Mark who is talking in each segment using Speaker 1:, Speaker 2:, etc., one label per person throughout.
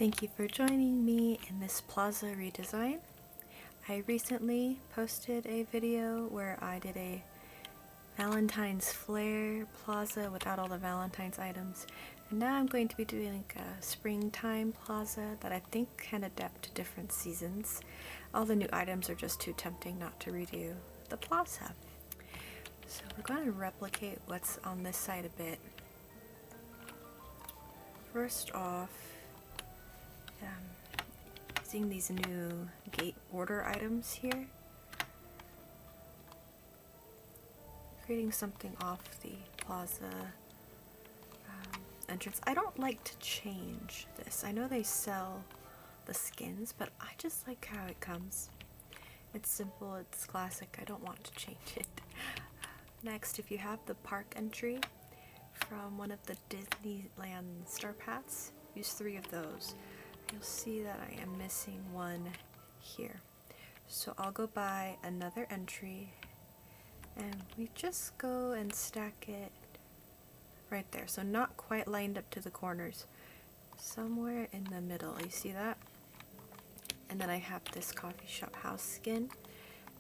Speaker 1: Thank you for joining me in this Plaza redesign. I recently posted a video where I did a Valentine's Flare Plaza without all the Valentine's items, and now I'm going to be doing a springtime plaza that I think can adapt to different seasons. All the new items are just too tempting not to redo the plaza. So we're going to replicate what's on this side a bit. First off, using these new gate order items here, creating something off the plaza entrance. I don't like to change this. I know they sell the skins, but I just like how it comes. It's simple, it's classic, I don't want to change it. Next, if you have the park entry from one of the Disneyland Star Paths, use 3 of those. You'll see that I am missing one here. So I'll go buy another entry and we just go and stack it right there. So not quite lined up to the corners, somewhere in the middle. You see that? And then I have this coffee shop house skin,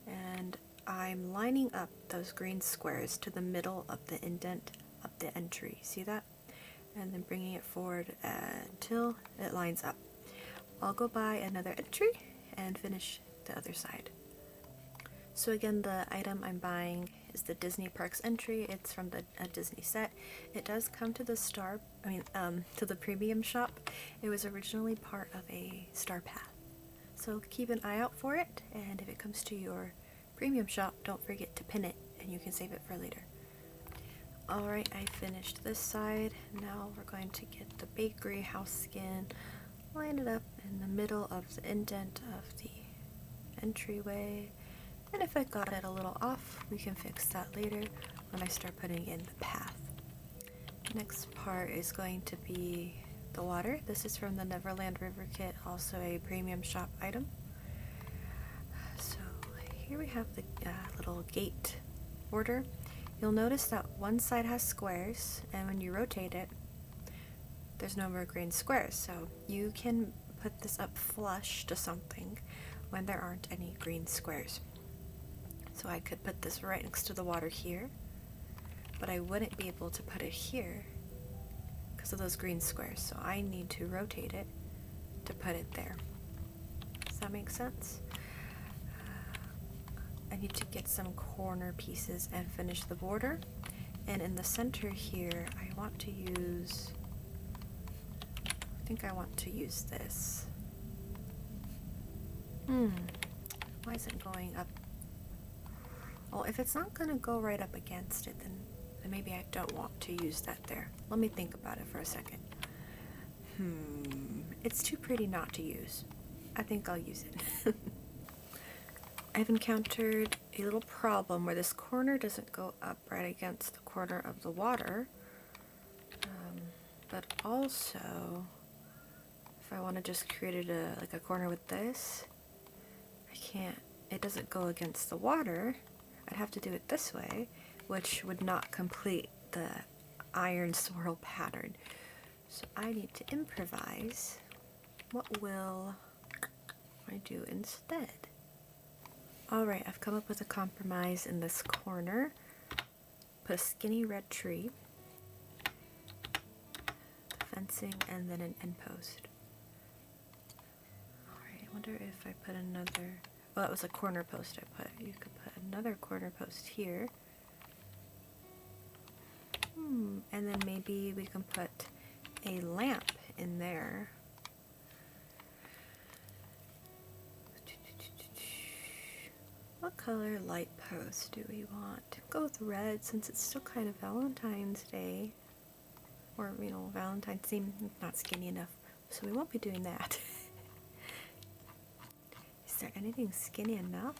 Speaker 1: and I'm lining up those green squares to the middle of the indent of the entry. See that? And then bringing it forward until it lines up. I'll go buy another entry and finish the other side. So again, the item I'm buying is the Disney Parks entry. It's from the Disney set. It does come to the to the premium shop. It was originally part of a Star Path. So keep an eye out for it, and if it comes to your premium shop, don't forget to pin it and you can save it for later. Alright, I finished this side. Now we're going to get the bakery house skin, line it up in the middle of the indent of the entryway, and if I got it a little off, we can fix that later when I start putting in the path. Next part is going to be the water. This is from the Neverland River Kit, also a premium shop item. So here we have the little gate order. You'll notice that one side has squares, and when you rotate it, there's no more green squares. So you can put this up flush to something when there aren't any green squares. So I could put this right next to the water here, but I wouldn't be able to put it here because of those green squares. So I need to rotate it to put it there. Does that make sense? I need to get some corner pieces and finish the border. And in the center here, I want to use, this. Why is it going up? Well, if it's not going to go right up against it, then maybe I don't want to use that there. Let me think about it for a second. It's too pretty not to use. I think I'll use it. I've encountered a little problem where this corner doesn't go up right against the corner of the water, but also if I want to just create like a corner with this, I can't. It doesn't go against the water. I'd have to do it this way, which would not complete the iron swirl pattern. So I need to improvise. What will I do instead? Alright, I've come up with a compromise in this corner. Put a skinny red tree, the fencing, and then an end post. Alright, I wonder if I put another... Oh, that was a corner post I put. You could put another corner post here. And then maybe we can put a lamp in there. What color light post do we want? Go with red since it's still kind of Valentine's Day. Or, Valentine's theme, not skinny enough. So we won't be doing that. Is there anything skinny enough?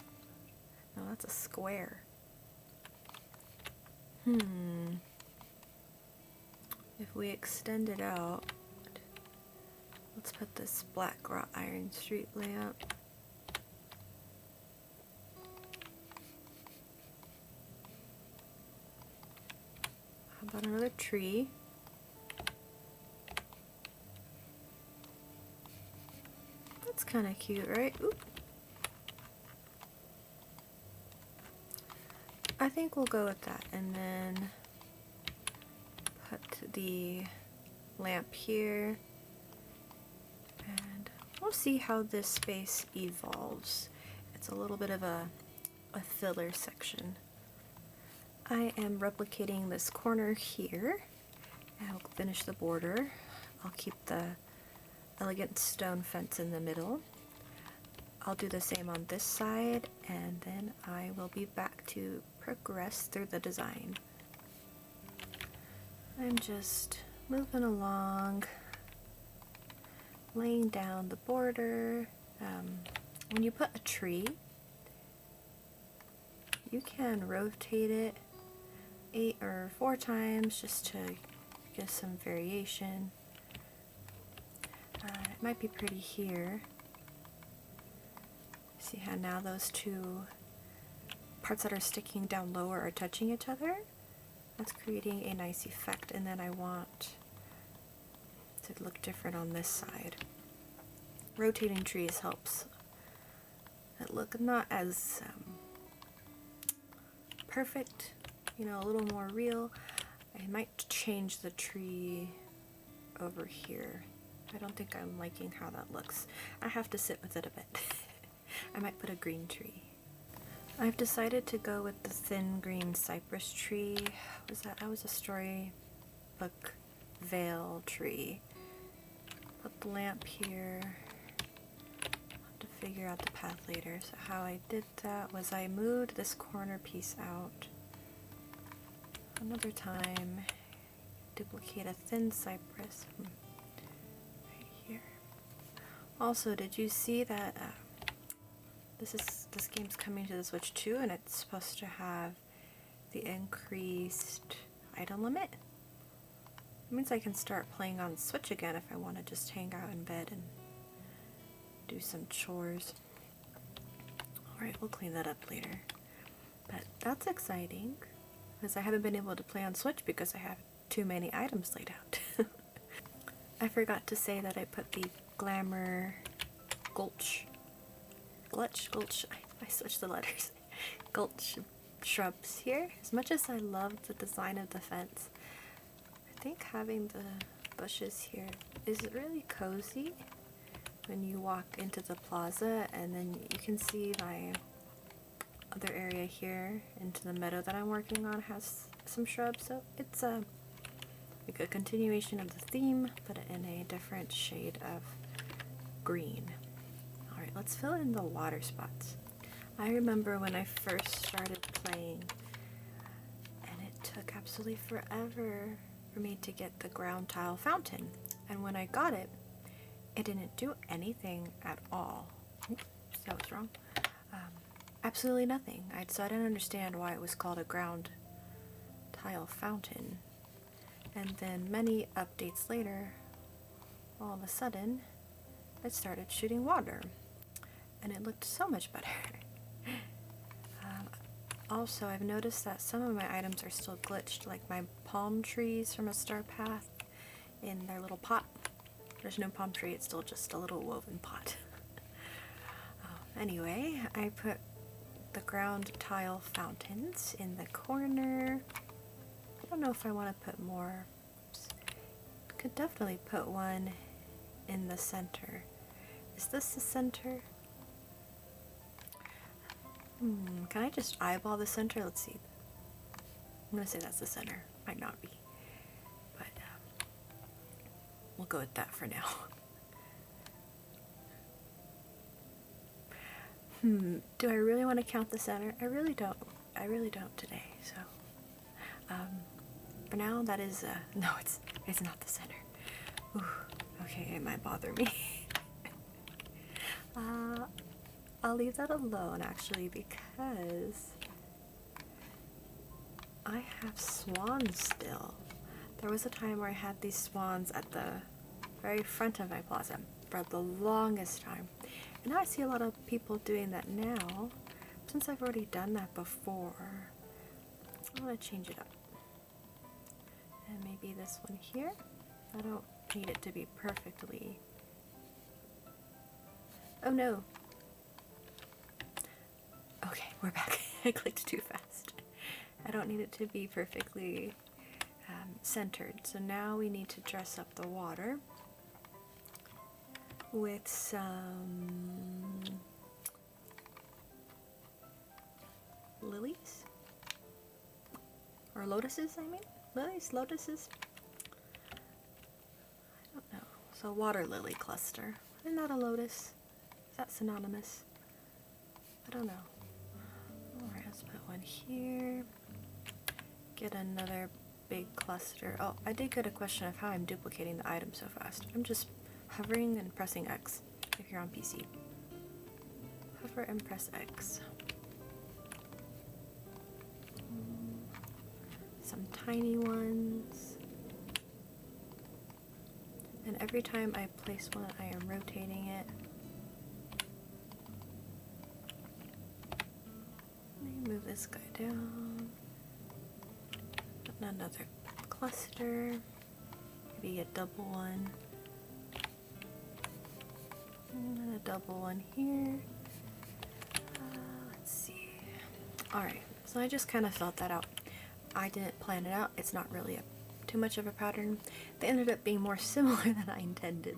Speaker 1: No, that's a square. If we extend it out, let's put this black wrought iron street lamp. How about another tree? That's kind of cute, right? Oop. I think we'll go with that, and then put the lamp here, and we'll see how this space evolves. It's a little bit of a filler section. I am replicating this corner here, and I'll finish the border. I'll keep the elegant stone fence in the middle. I'll do the same on this side, and then I will be back to progress through the design. I'm just moving along, laying down the border. When you put a tree, you can rotate it 8 or 4 times just to get some variation. It might be pretty here. See how now those two parts that are sticking down lower are touching each other? That's creating a nice effect, and then I want to look different on this side. Rotating trees helps it look not as perfect, you know, a little more real. I might change the tree over here. I don't think I'm liking how that looks. I have to sit with it a bit. I might put a green tree. I've decided to go with the thin green cypress tree. That was a storybook veil tree. Put the lamp here. I'll have to figure out the path later. So how I did that was I moved this corner piece out. Another time, duplicate a thin cypress right here. Also, did you see that this game's coming to the Switch too, and it's supposed to have the increased item limit? It means I can start playing on Switch again if I want to just hang out in bed and do some chores. Alright, we'll clean that up later. But that's exciting, because I haven't been able to play on Switch because I have too many items laid out. I forgot to say that I put the Glamour Gulch, I switched the letters, Gulch shrubs here. As much as I love the design of the fence, I think having the bushes here is really cozy when you walk into the plaza, and then you can see my other area here into the meadow that I'm working on has some shrubs, so it's like a continuation of the theme, but in a different shade of green. Alright, let's fill in the water spots. I remember when I first started playing, and it took absolutely forever for me to get the ground tile fountain, and when I got it, it didn't do anything at all. Oops, that was wrong. Absolutely nothing. So I didn't understand why it was called a ground tile fountain. And then many updates later, all of a sudden, it started shooting water, and it looked so much better. Also, I've noticed that some of my items are still glitched, like my palm trees from a star path in their little pot. There's no palm tree, it's still just a little woven pot. Anyway, I put the ground tile fountains in the corner. I don't know if I want to put more. Could definitely put one in the center. Is this the center? Can I just eyeball the center? Let's see. I'm gonna say that's the center. Might not be, but we'll go with that for now. Do I really want to count the center? I really don't. I really don't today. So, for now, that is no, it's not the center. Ooh, okay, it might bother me. I'll leave that alone actually, because I have swans still. There was a time where I had these swans at the very front of my plaza for the longest time. And now I see a lot of people doing that now. Since I've already done that before, I want to change it up. And maybe this one here. I don't need it to be perfectly Oh no. Okay, we're back. I clicked too fast. I don't need it to be perfectly centered. So now we need to dress up the water with some lilies? Or lotuses, I mean? Lilies? Lotuses? I don't know. So water lily cluster. Isn't that a lotus? Is that synonymous? I don't know. Alright, let's put one here. Get another big cluster. Oh, I did get a question of how I'm duplicating the item so fast. I'm just hovering and pressing X if you're on PC. Hover and press X. Some tiny ones. And every time I place one, I am rotating it. Let me move this guy down. Another cluster. Maybe a double one. And a double one here. Let's see. Alright, so I just kind of felt that out. I didn't plan it out. It's not really too much of a pattern. They ended up being more similar than I intended.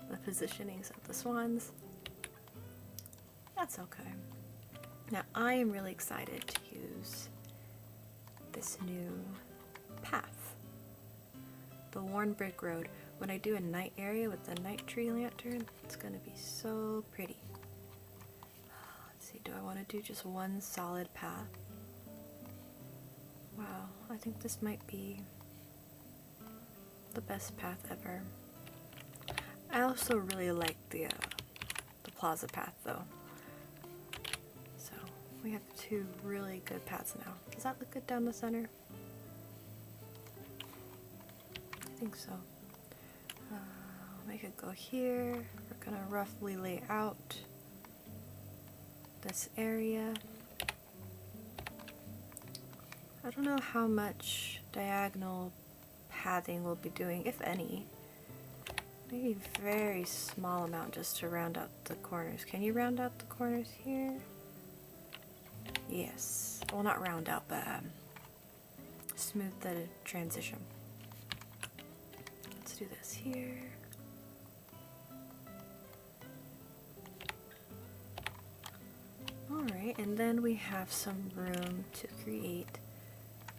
Speaker 1: The positionings of the swans. That's okay. Now I am really excited to use this new path. The worn brick road. When I do a night area with the night tree lantern, it's gonna be so pretty. Let's see, do I want to do just one solid path? Wow, I think this might be the best path ever. I also really like the Plaza path though. So we have two really good paths now. Does that look good down the center? I think so. Make it go here. We're gonna roughly lay out this area. I don't know how much diagonal pathing we'll be doing, if any. Maybe a very small amount just to round out the corners. Can you round out the corners here? Yes. Well, not round out, but smooth the transition. Let's do this here. Alright, and then we have some room to create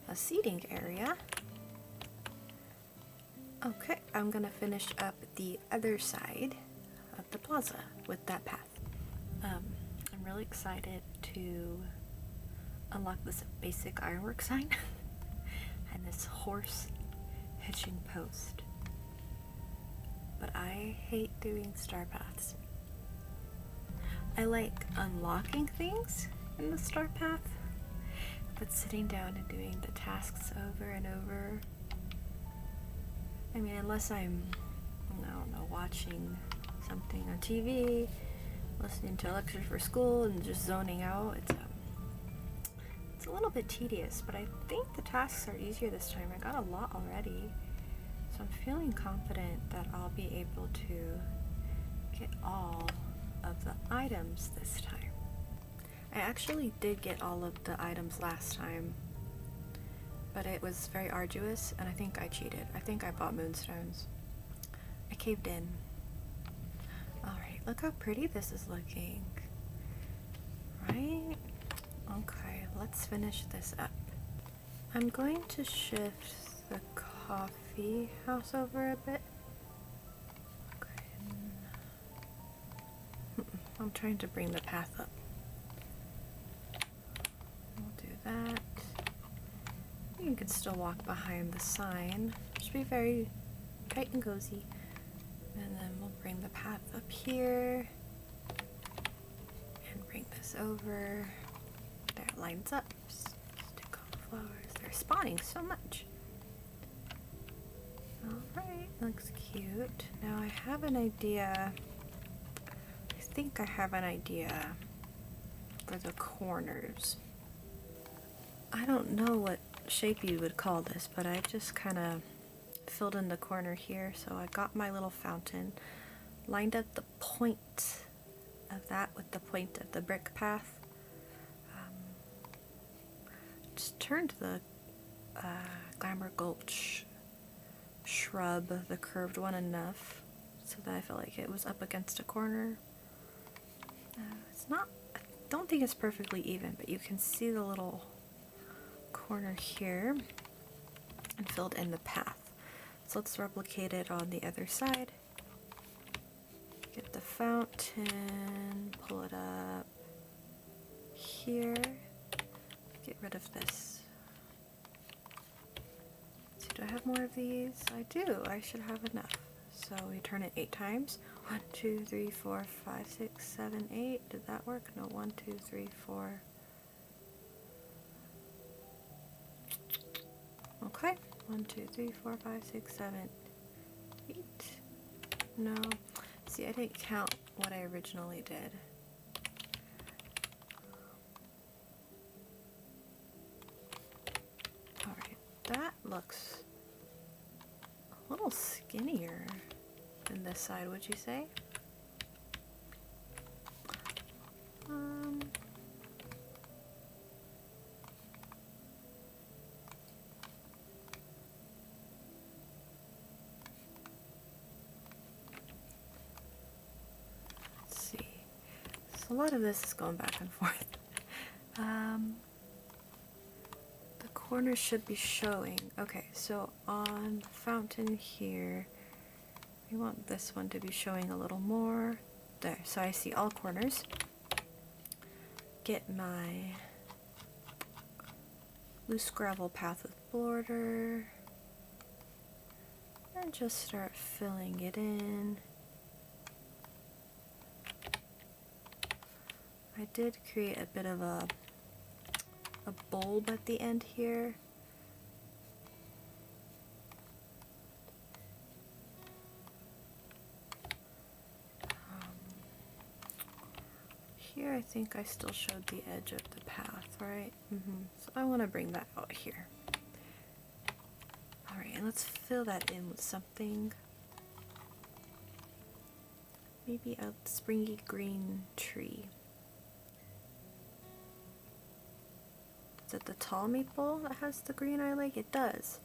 Speaker 1: a seating area. Okay, I'm gonna finish up the other side of the plaza with that path. I'm really excited to unlock this basic ironwork sign and this horse hitching post. But I hate doing star paths. I like unlocking things in the star path, but sitting down and doing the tasks over and over, I mean, unless I'm, I don't know, watching something on TV, listening to lectures for school, and just zoning out, it's a little bit tedious, but I think the tasks are easier this time. I got a lot already, so I'm feeling confident that I'll be able to get all of the items this time. I actually did get all of the items last time, but it was very arduous, and I think I cheated. I think I bought moonstones. I caved in. Alright, look how pretty this is looking. Right? Okay, let's finish this up. I'm going to shift the coffee house over a bit. I'm trying to bring the path up. We'll do that. You can still walk behind the sign. Just be very tight and cozy. And then we'll bring the path up here. And bring this over. There it lines up. Stick on the flowers. They're spawning so much. Alright, looks cute. Now I have an idea. I think I have an idea for the corners. I don't know what shape you would call this, but I just kind of filled in the corner here. So I got my little fountain, lined up the point of that with the point of the brick path. Just turned the Glamour Gulch shrub, the curved one, enough so that I felt like it was up against a corner. It's not, I don't think it's perfectly even, but you can see the little corner here and filled in the path. So let's replicate it on the other side. Get the fountain, pull it up here, get rid of this. So do I have more of these? I do, I should have enough. So we turn it 8 times. 1, 2, 3, 4, 5, 6, 7, 8. Did that work? No, 1, 2, 3, 4. Okay. 1, 2, 3, 4, 5, 6, 7, 8. No. See, I didn't count what I originally did. Alright, that looks a little skinnier than this side, would you say? Let's see. So a lot of this is going back and forth. The corners should be showing. Okay, so on the fountain here, we want this one to be showing a little more. There, so I see all corners. Get my loose gravel path with border and just start filling it in. I did create a bit of a bulb at the end here. Here I think I still showed the edge of the path, right? So I want to bring that out here. Alright, and let's fill that in with something. Maybe a springy green tree. Is it the tall maple that has the green I like? It does,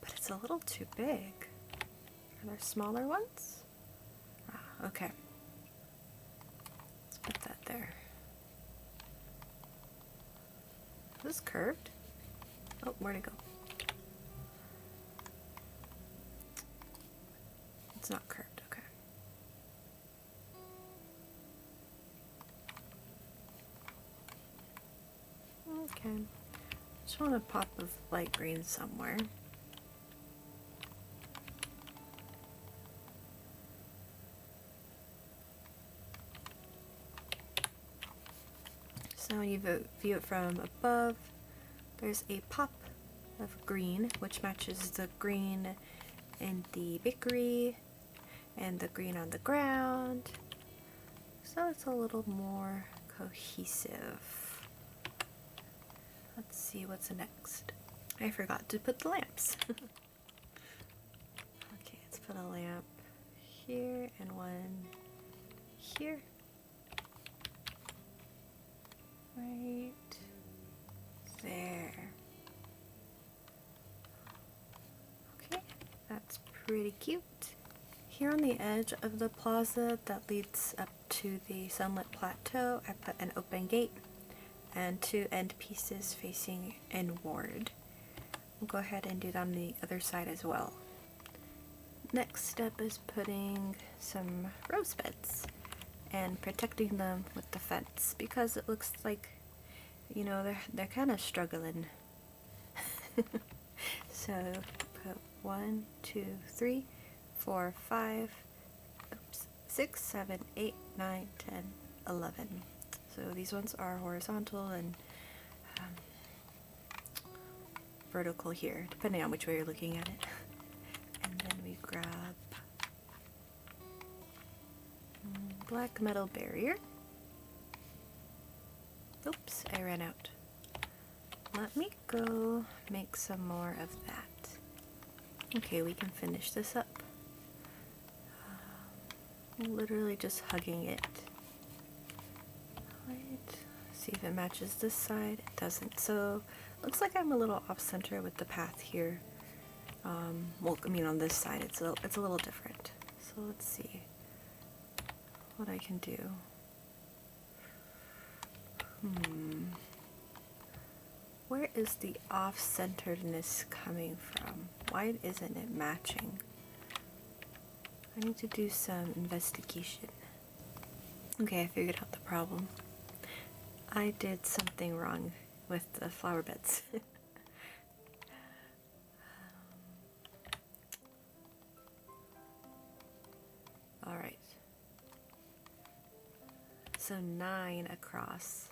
Speaker 1: but it's a little too big. Are there smaller ones? Ah, okay. Let's put that there. Is this curved? Oh, where'd it go? It's not curved, okay. Okay. Just want a pop of light green somewhere. So when you view it from above, there's a pop of green, which matches the green in the bakery and the green on the ground. So it's a little more cohesive. Let's see what's next. I forgot to put the lamps. Okay, let's put a lamp here and one here. Right there. Okay, that's pretty cute. Here on the edge of the plaza that leads up to the sunlit plateau, I put an open gate and 2 end pieces facing inward. We'll go ahead and do that on the other side as well. Next step is putting some rose beds and protecting them with the fence because it looks like, you know, they're kind of struggling. So put 1, 2, 3, 4, 5, 6, 7, 8, 9, 10, 11. So these ones are horizontal and vertical here, depending on which way you're looking at it. And then we grab black metal barrier. Oops, I ran out. Let me go make some more of that. Okay, we can finish this up. Literally just hugging it. Right. See if it matches this side. It doesn't. So looks like I'm a little off center with the path here. Well, I mean on this side it's a little different. So let's see what I can do. Where is the off-centeredness coming from? Why isn't it matching? I need to do some investigation. Okay, I figured out the problem. I did something wrong with the flower beds. Alright. So 9 across.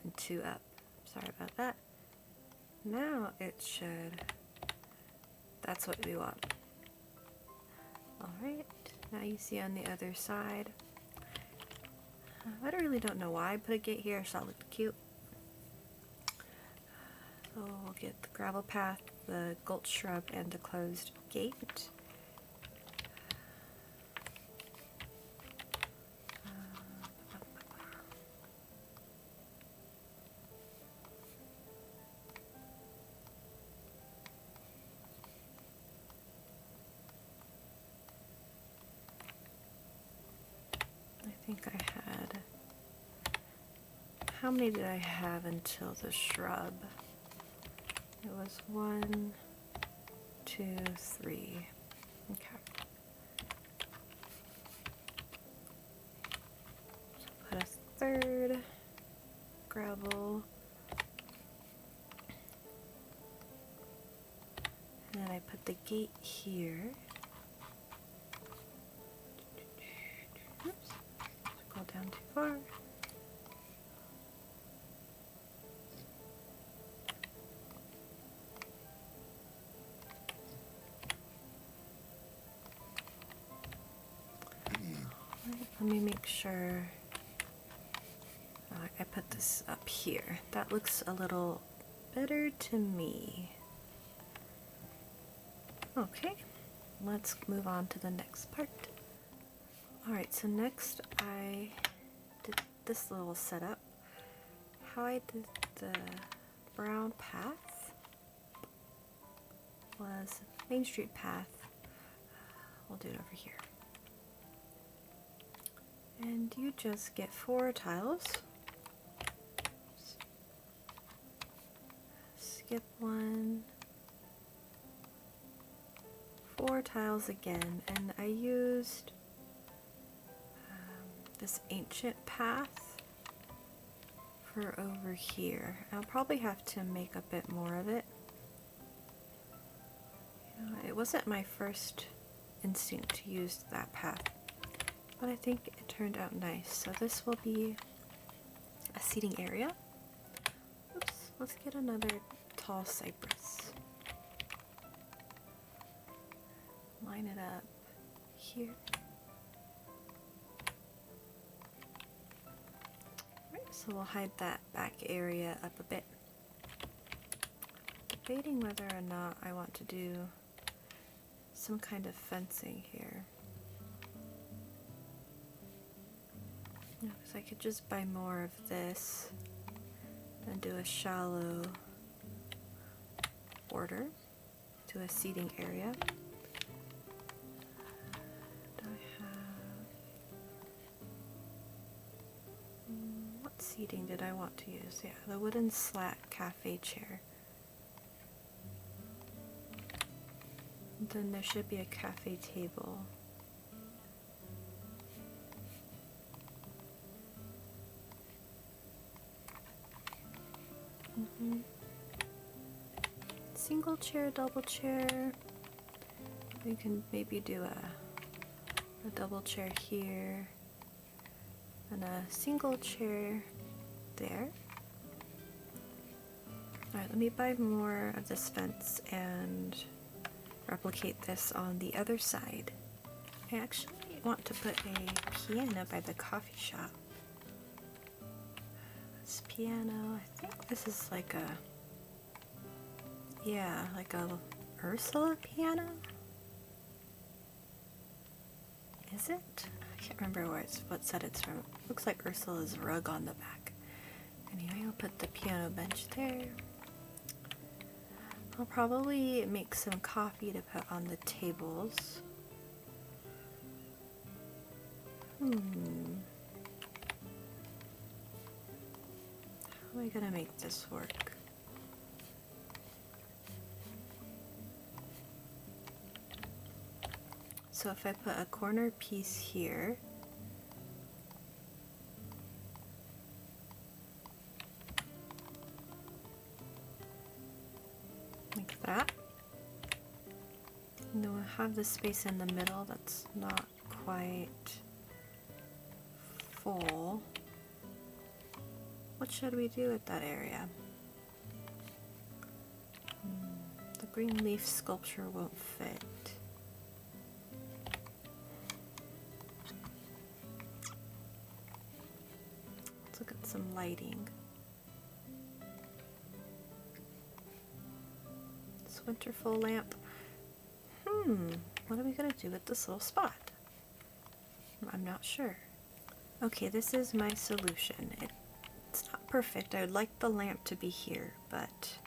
Speaker 1: And 2 up. Sorry about that. Now it should... That's what we want. Alright. Now you see on the other side. I really don't know why I put a gate here, so it looked cute. So we'll get the gravel path, the gulch shrub, and the closed gate. I think I had... How many did I have until the shrub? It was 1, 2, 3. Okay. So put a third gravel. And then I put the gate here. Oops. Scroll down too far. Let me make sure I put this up here. That looks a little better to me. Okay, let's move on to the next part. Alright, so next I did this little setup. How I did the brown path was Main Street path. We'll do it over here. And you just get 4 tiles. Skip 1. 4 tiles again, and I used this ancient path for over here. I'll probably have to make a bit more of it. You know, it wasn't my first instinct to use that path, but I think it turned out nice. So this will be a seating area. Oops, let's get another tall cypress. Line it up here. Right, so we'll hide that back area up a bit. Debating whether or not I want to do some kind of fencing here. Because I could just buy more of this and do a shallow border to a seating area. Do I have... what seating did I want to use? Yeah, the wooden slat cafe chair. And then there should be a cafe table. Single chair, double chair. We can maybe do a double chair here and a single chair there. Alright, let me buy more of this fence and replicate this on the other side. I actually want to put a piano by the coffee shop. This piano, I think this is like a, yeah, like a Ursula piano? Is it? I Can't remember what set it's from. Looks like Ursula's rug on the back. Anyway, I'll put the piano bench there. I'll probably make some coffee to put on the tables. How am I gonna make this work? So if I put a corner piece here, like that, and then we'll have the space in the middle that's not quite full. What should we do with that area? The green leaf sculpture won't fit. Let's look at some lighting. This winterful lamp. What are we gonna do with this little spot? I'm not sure. Okay, this is my solution. It's not perfect. I would like the lamp to be here, but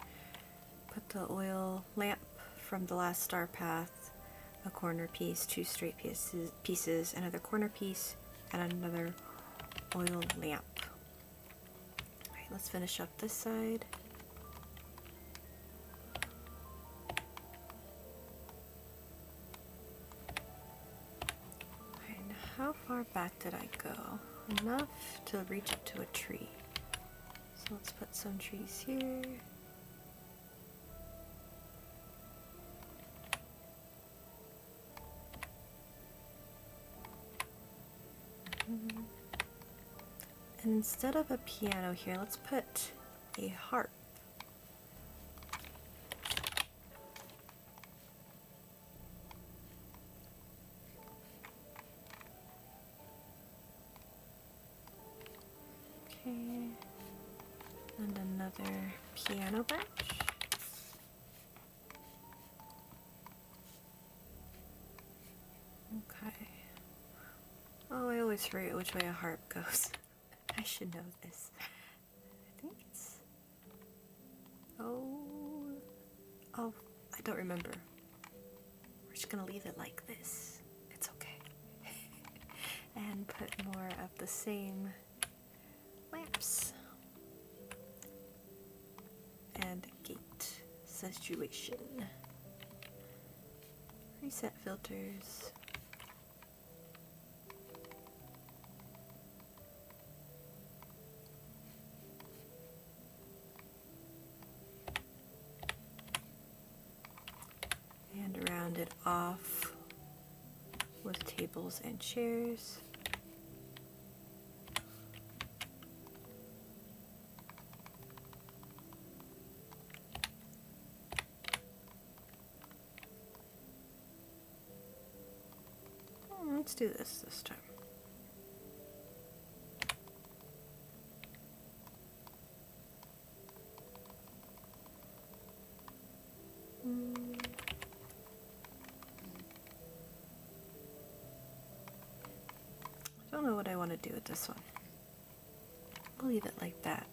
Speaker 1: put the oil lamp from the last star path, a corner piece, two straight pieces, another corner piece, and another oil lamp. Alright, let's finish up this side. How far back did I go? Enough to reach up to a tree. So let's put some trees here. And instead of a piano here, let's put a harp. And another piano bench. Okay. Oh, I always forget which way a harp goes. I should know this. I think it's... Oh, I don't remember. We're just gonna leave it like this. It's okay. And put more of the same lamps. And gate situation. Reset filters. And round it off with tables and chairs. Let's do this time. I don't know what I want to do with this one. We'll leave it like that.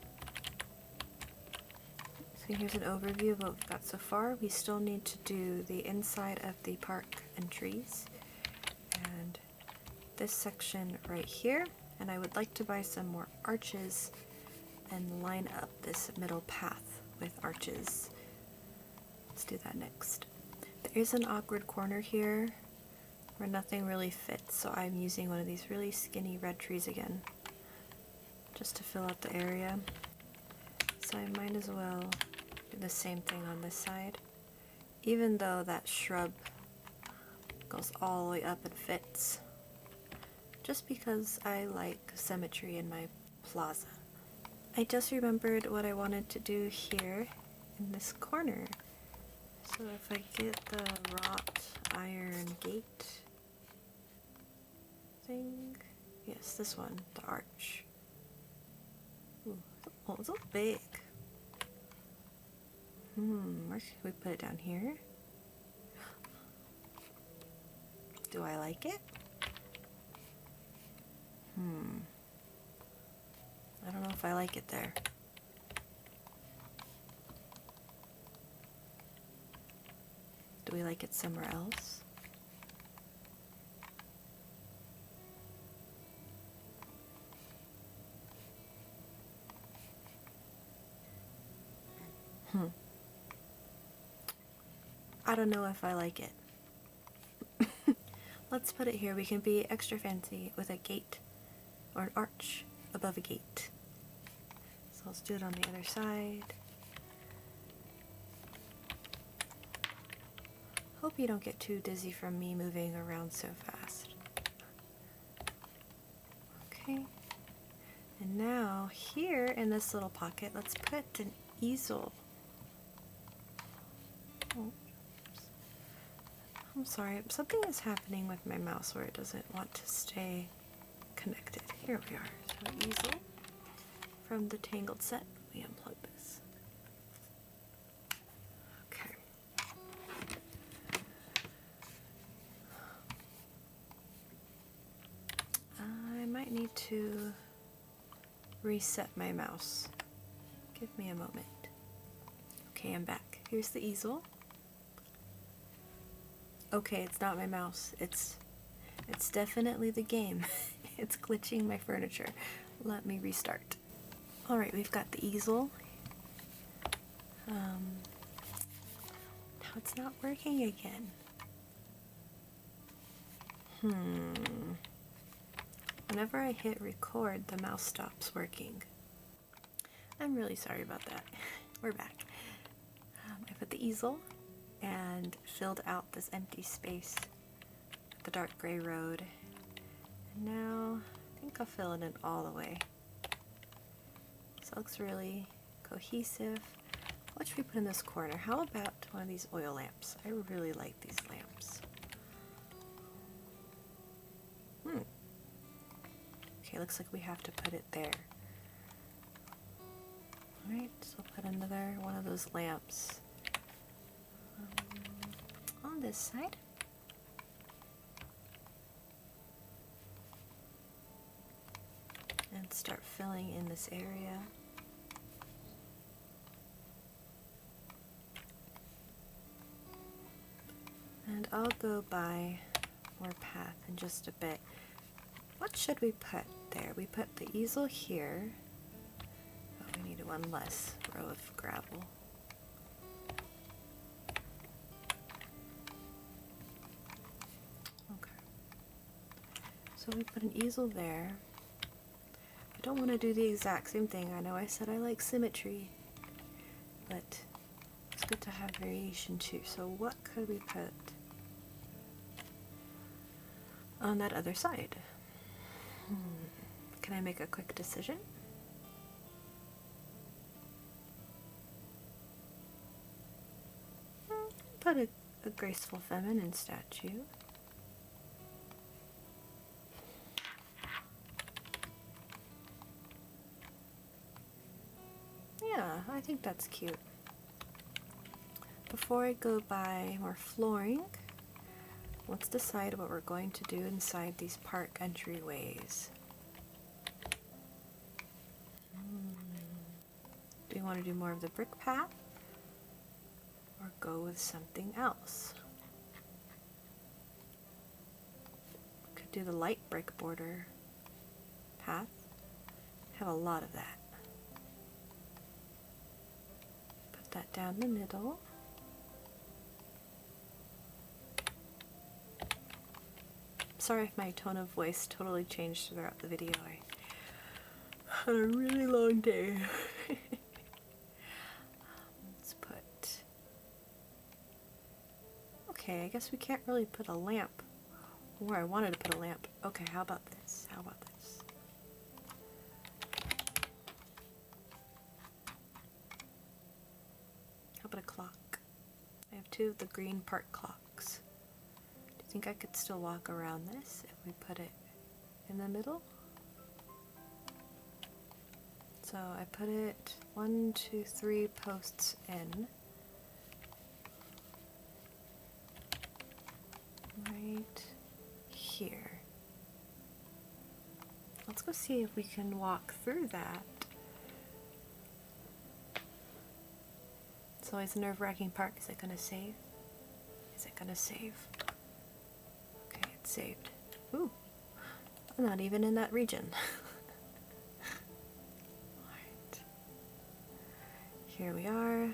Speaker 1: So here's an overview of what we've got so far. We still need to do the inside of the park and trees. And this section right here, and I would like to buy some more arches and line up this middle path with arches. Let's do that next. There is an awkward corner here where nothing really fits, so I'm using one of these really skinny red trees again, just to fill out the area. So I might as well do the same thing on this side, even though that shrub goes all the way up and fits, just because I like symmetry in my plaza. I just remembered what I wanted to do here in this corner. So if I get the wrought iron gate thing, yes, this one, the arch. Ooh, oh, it's a little big. Where should we put it? Down here? Do I like it? I don't know if I like it there. Do we like it somewhere else? I don't know if I like it. Let's put it here. We can be extra fancy with a gate or an arch above a gate. So let's do it on the other side. Hope you don't get too dizzy from me moving around so fast. Okay. And now here in this little pocket, let's put an easel. Oh, I'm sorry, something is happening with my mouse where it doesn't want to stay connected. Here we are. So easel from the Tangled set. Let me unplug this. Okay. I might need to reset my mouse. Give me a moment. Okay, I'm back. Here's the easel. Okay, it's not my mouse. It's definitely the game. It's glitching my furniture. Let me restart. Alright, we've got the easel. Now it's not working again. Whenever I hit record, the mouse stops working. I'm really sorry about that. We're back. I put the easel and filled out this empty space, the dark gray road. And now I think I'll fill it in all the way. So it looks really cohesive. What should we put in this corner? How about one of these oil lamps? I really like these lamps. Okay, looks like we have to put it there. Alright, so I'll put another one of those lamps on this side. And start filling in this area. And I'll go by more path in just a bit. What should we put there? We put the easel here. Oh, we need one less row of gravel. Okay. So we put an easel there. I don't want to do the exact same thing. I know I said I like symmetry, but it's good to have variation too. So what could we put on that other side? Can I make a quick decision? Put a graceful feminine statue. Yeah, I think that's cute. Before I go by more flooring, let's decide what we're going to do inside these park entryways. Do we want to do more of the brick path or go with something else? Could do the light brick border path. Have a lot of that. Put that down the middle. Sorry if my tone of voice totally changed throughout the video. I had a really long day. Let's put... Okay, I guess we can't really put a lamp. Or I wanted to put a lamp. Okay, how about this? How about this? How about a clock? I have two of the green park clocks. Do you think I could still walk around this if we put it in the middle? So I put it 1, 2, 3 posts in. Right here. Let's go see if we can walk through that. It's always a nerve-wracking part. Is it gonna save? Is it gonna save? Okay, it's saved. Ooh, I'm not even in that region. Alright. Here we are.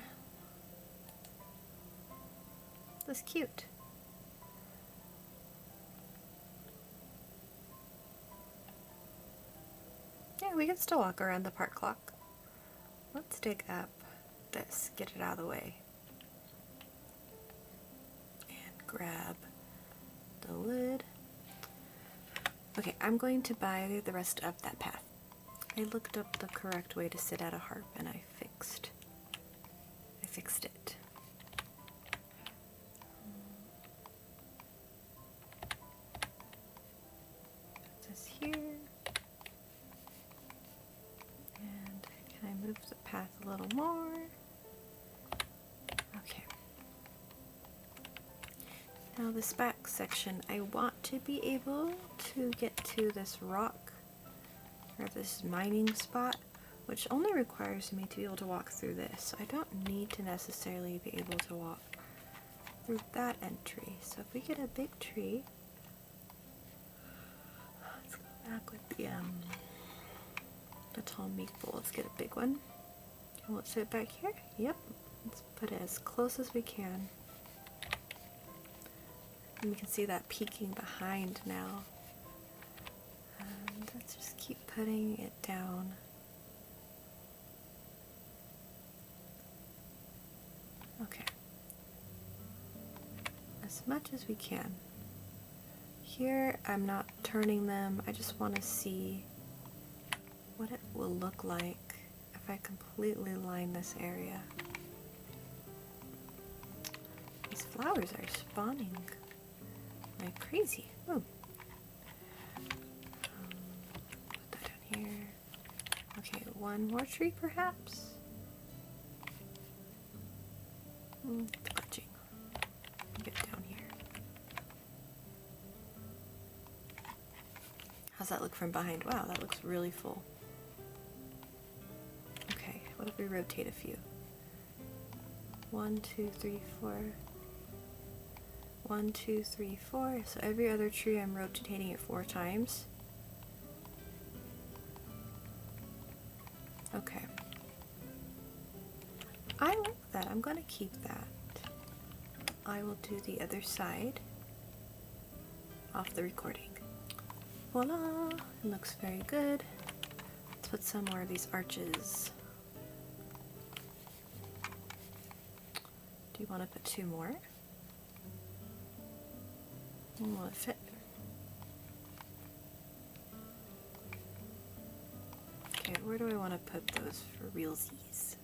Speaker 1: This is cute. Yeah, we can still walk around the park clock. Let's dig up this, get it out of the way. And grab the lid. Okay, I'm going to buy the rest of that path. I looked up the correct way to sit at a harp and I fixed it. Put this here. And can I move the path a little more? Okay. Now this back section, I want to be able to get to this rock or this mining spot, which only requires me to be able to walk through this. I don't need to necessarily be able to walk through that entry. So if we get a big tree, let's go back with the tall maple. Let's get a big one. Will it sit back here? Yep. Let's put it as close as we can. And we can see that peeking behind now. And let's just keep putting it down. Okay. As much as we can. Here, I'm not turning them. I just want to see what it will look like if I completely line this area. These flowers are spawning like crazy. Ooh. Put that down here. Okay, one more tree perhaps? It's glitching. Get down here. How's that look from behind? Wow, that looks really full. Okay, what if we rotate a few? 1, 2, 3, 4. 1, 2, 3, 4. So every other tree I'm rotating it 4 times. Okay. I like that. I'm going to keep that. I will do the other side off the recording. Voila! It looks very good. Let's put some more of these arches. Do you want to put 2 more? Will it fit? Okay, where do I want to put those for realsies?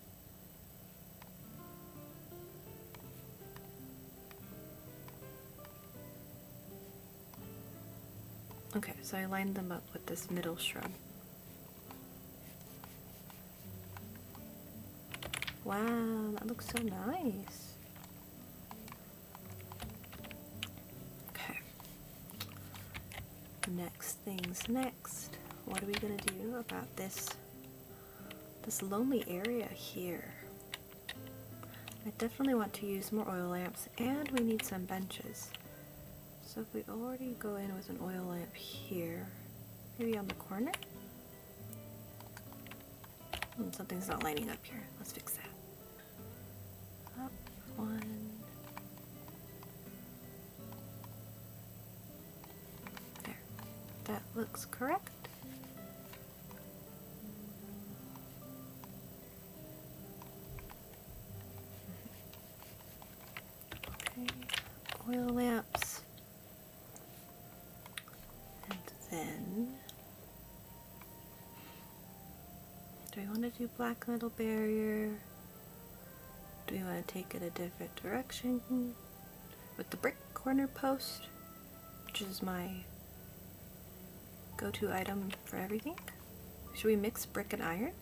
Speaker 1: Okay, so I lined them up with this middle shrub. Wow, that looks so nice. Okay. Next things next. What are we gonna do about this lonely area here? I definitely want to use more oil lamps, and we need some benches. So if we already go in with an oil lamp here, maybe on the corner? Something's not lining up here. Let's fix that. Up, 1. There. That looks correct. Okay. Oil lamps. And then, do we want to do black metal barrier? Do we want to take it a different direction? With the brick corner post, which is my go-to item for everything. Should we mix brick and iron?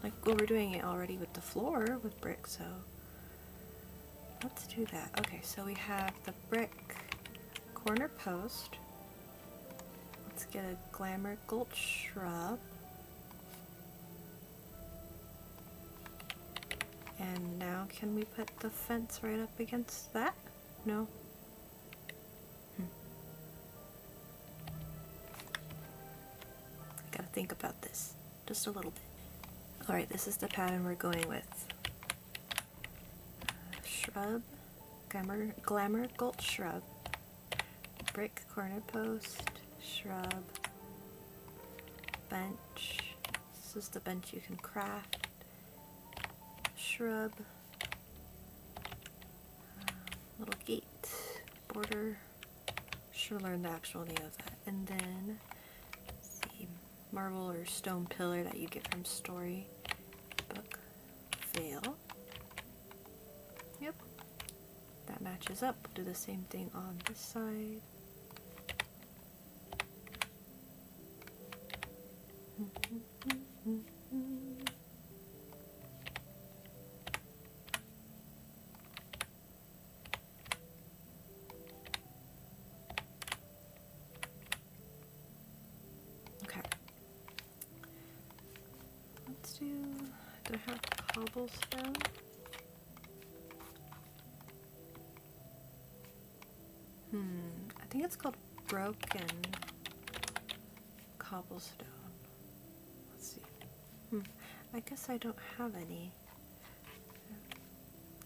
Speaker 1: Like, well, we're doing it already with the floor with brick, so let's do that. Okay, so we have the brick corner post. Let's let's get a glamour gold shrub. And now can we put the fence right up against that? No? I gotta think about this just a little bit. Alright, this is the pattern we're going with. Shrub, glamour gold shrub, brick corner post, shrub, bench. This is the bench you can craft. Shrub, little gate, border. Should learn the actual name of that. And then the marble or stone pillar that you get from Storybook Veil. Yep, that matches up. We'll do the same thing on this side. Okay. Let's do I have cobblestone? I think it's called broken cobblestone. Let's see. I guess I don't have any.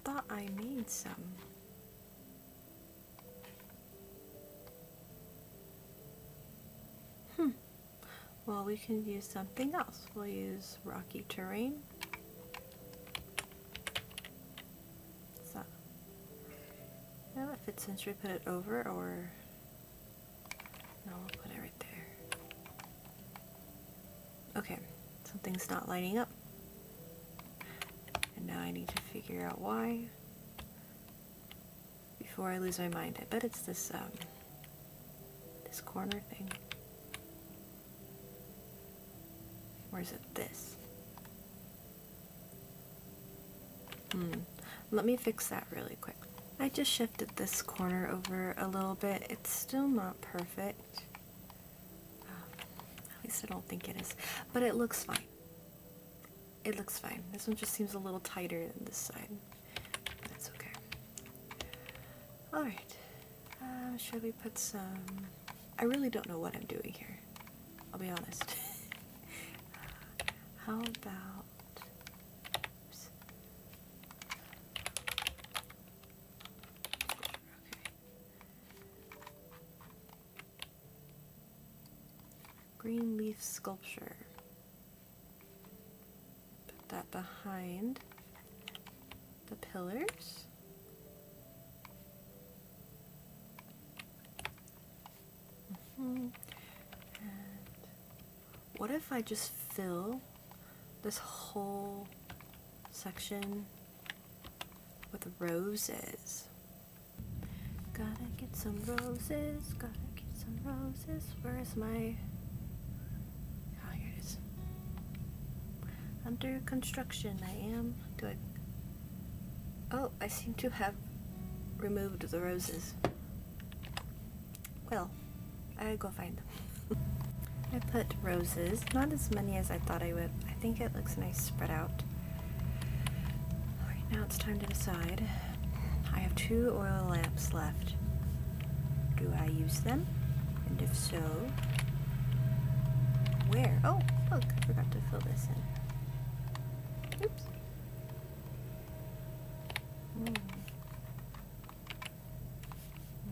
Speaker 1: Thought I made some. Well, we can use something else. We'll use rocky terrain. So, now if it's since we put it over, or no, we'll put it right there. Okay, something's not lighting up, and now I need to figure out why before I lose my mind. I bet it's this this corner thing. Or is it this? Let me fix that really quick. I just shifted this corner over a little bit. It's still not perfect. At least I don't think it is. But it looks fine. It looks fine. This one just seems a little tighter than this side. But it's okay. Alright. Should we put some... I really don't know what I'm doing here. I'll be honest. How about... Oops. Okay. Green leaf sculpture. Put that behind the pillars. And what if I just fill this whole section with roses? Gotta get some roses, gotta get some roses. Where's my... Oh, here it is. Under construction, I am. Do I... Oh, I seem to have removed the roses. Well, I gotta go find them. I put roses, not as many as I thought I would. I think it looks nice spread out. Alright, now it's time to decide. I have 2 oil lamps left. Do I use them? And if so, where? Oh, look, I forgot to fill this in. Oops.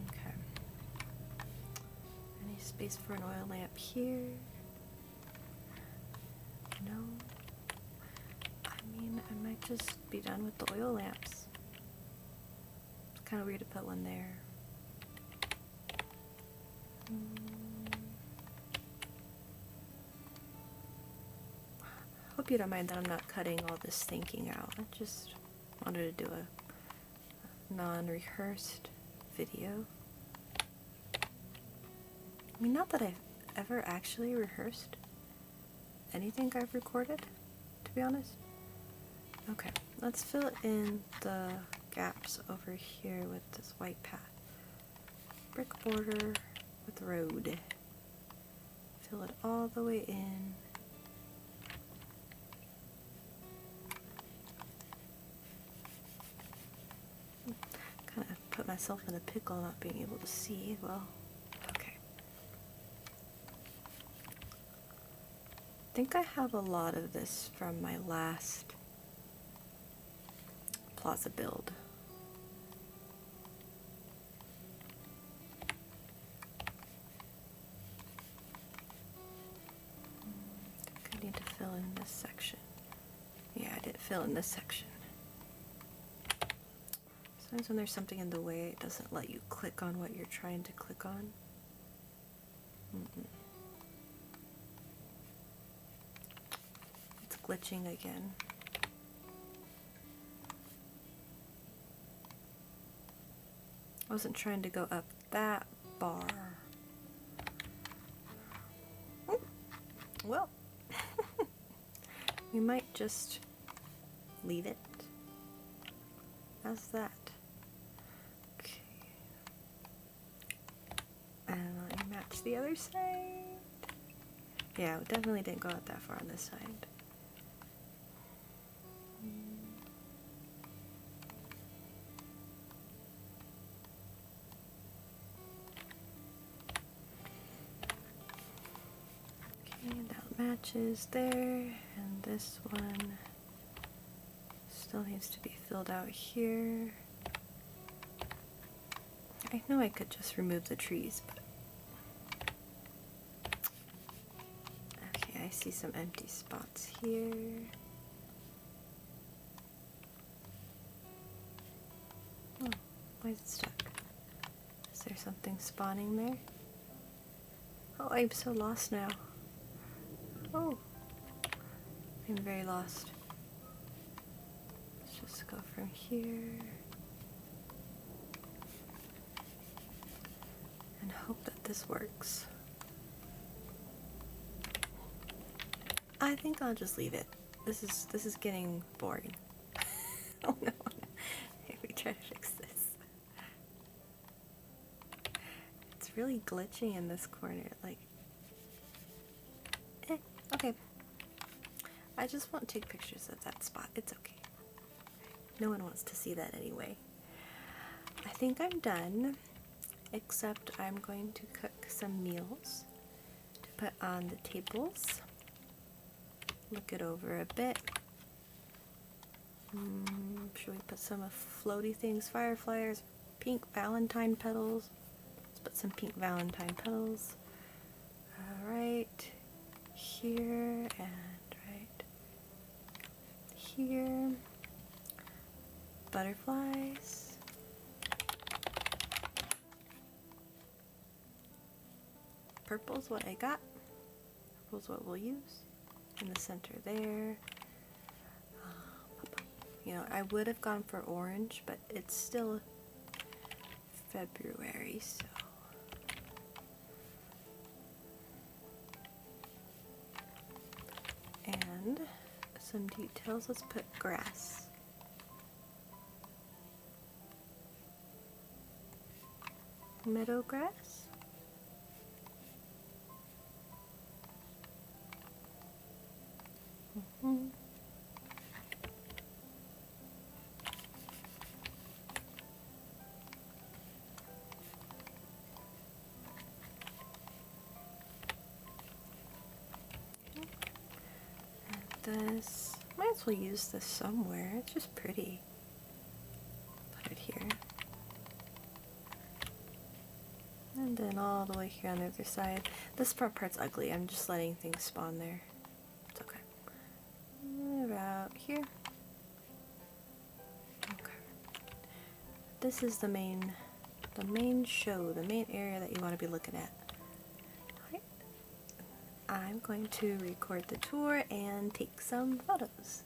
Speaker 1: Okay. Any space for an oil lamp here? No. I mean, I might just be done with the oil lamps. It's kind of weird to put one there. Hope you don't mind that I'm not cutting all this thinking out. I just wanted to do a non-rehearsed video. I mean, not that I've ever actually rehearsed anything I've recorded, to be honest. Okay, let's fill in the gaps over here with this white path. Brick border with road. Fill it all the way in. Kind of put myself in a pickle not being able to see. Well, okay. I think I have a lot of this from my last Plaza build. I think I need to fill in this section. Yeah, I did fill in this section. Sometimes when there's something in the way, it doesn't let you click on what you're trying to click on. It's glitching again. I wasn't trying to go up that bar. Well, we might just leave it as that. Okay. And let me match the other side. Yeah, we definitely didn't go out that far on this side. Okay, that matches there, and this one still needs to be filled out here. I know I could just remove the trees, but okay, I see some empty spots here. Oh, why is it stuck? Is there something spawning there? Oh, I'm so lost now. Oh, I'm very lost. Let's just go from here and hope that this works. I think I'll just leave it. This is getting boring. Oh no. Let me try to fix this. It's really glitchy in this corner, like okay. I just won't take pictures of that spot. It's okay. No one wants to see that anyway. I think I'm done, except I'm going to cook some meals to put on the tables. Look it over a bit. Should we put some floaty things? Fireflies, pink Valentine petals. Let's put some pink Valentine petals. Alright. Here and right here. Butterflies. Purple's what I got. Purple's what we'll use. In the center there. You know, I would have gone for orange, but it's still February, so. And some details. Let's put grass. Meadow grass. This, might as well use this somewhere. It's just pretty. Put it here. And then all the way here on the other side. This front part's ugly. I'm just letting things spawn there. It's okay. About here. Okay. This is the main show, the main area that you want to be looking at. I'm going to record the tour and take some photos.